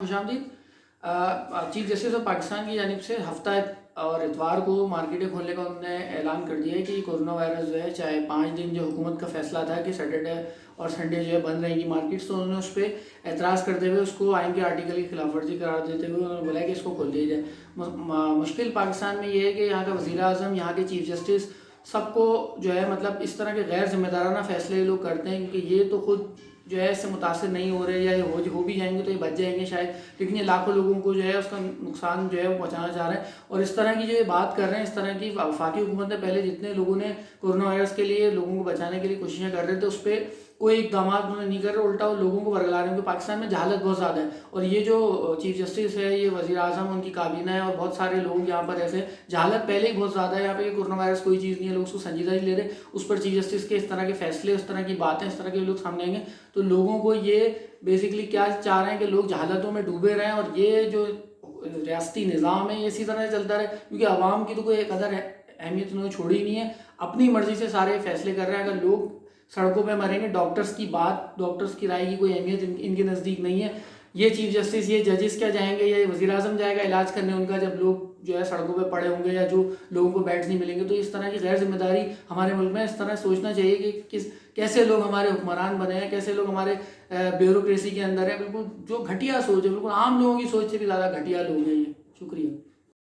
خوش آمدید۔ Chief justice of Pakistan کی جانب سے ہفتہ اور اتوار کو مارکیٹیں کھولنے کا انہوں نے اعلان کر دیا ہے کہ کورونا وائرس جو ہے چاہے 5 دن جو حکومت کا فیصلہ تھا کہ سیٹرڈے اور سنڈے جو ہے بند رہیں گی مارکیٹس، تو انہوں نے اس پہ اعتراض کرتے ہوئے اس کو آئین کے آرٹیکل کی خلاف ورزی قرار دیتے ہوئے انہوں نے بولا کہ اس کو کھول دیا جائے۔ مشکل پاکستان میں یہ ہے کہ یہاں کا وزیر اعظم، یہاں کے چیف جسٹس سب کو جو ہے مطلب اس طرح کے غیر ذمہ دارانہ فیصلے یہ لوگ کرتے ہیں کیونکہ یہ تو خود جو ہے اس سے متاثر نہیں ہو رہے، یا یہ ہو بھی جائیں گے تو یہ بچ جائیں گے شاید، لیکن یہ لاکھوں لوگوں کو جو ہے اس کا نقصان جو ہے وہ پہنچانا چاہ رہے ہیں۔ اور اس طرح کی جو یہ بات کر رہے ہیں، اس طرح کی وفاقی حکومت نے پہلے جتنے لوگوں نے کورونا وائرس کے لیے لوگوں کو بچانے کے لیے کوششیں کر رہے تھے اس پہ کوئی اقدامات انہوں نے نہیں کر رہے، الٹا وہ لوگوں کو ورگلا رہے ہیں، کیونکہ پاکستان میں جہالت بہت زیادہ ہے۔ اور یہ جو چیف جسٹس ہے، یہ وزیر اعظم، ان کی کابینہ ہے اور بہت سارے لوگ یہاں پر ایسے، جہالت پہلے ہی بہت زیادہ ہے یہاں پہ کہ کورونا وائرس کوئی چیز نہیں ہے، لوگ اس کو سنجیدہ نہیں لے رہے۔ اس پر چیف جسٹس کے اس طرح کے فیصلے، اس طرح کی باتیں، اس طرح کے لوگ سامنے آئیں گے تو لوگوں کو یہ بیسیکلی کیا چاہ رہے ہیں کہ لوگ جہالتوں میں ڈوبے رہیں اور یہ جو ریاستی نظام ہے یہ اسی طرح سے چلتا رہے، کیونکہ عوام کی تو کوئی قدر اہمیت انہوں نے چھوڑی نہیں ہے، اپنی مرضی سے سارے فیصلے کر رہے ہیں۔ اگر لوگ سڑکوں پہ مریں گے، ڈاکٹرز کی بات، ڈاکٹرز کی رائے کی کوئی اہمیت ان کے نزدیک نہیں ہے۔ یہ چیف جسٹس، یہ ججز کیا جائیں گے، یا یہ وزیر اعظم جائے گا علاج کرنے ان کا، جب لوگ جو ہے سڑکوں پہ پڑے ہوں گے یا جو لوگوں کو بیڈز نہیں ملیں گے؟ تو اس طرح کی غیر ذمہ داری ہمارے ملک میں، اس طرح سوچنا چاہیے کہ کیسے لوگ ہمارے حکمران بنے ہیں، کیسے لوگ ہمارے بیوروکریسی کے اندر ہیں۔ بالکل جو گھٹیا سوچ ہے، بالکل عام لوگوں کی سوچ سے بھی زیادہ گھٹیا لوگ ہیں یہ۔ شکریہ۔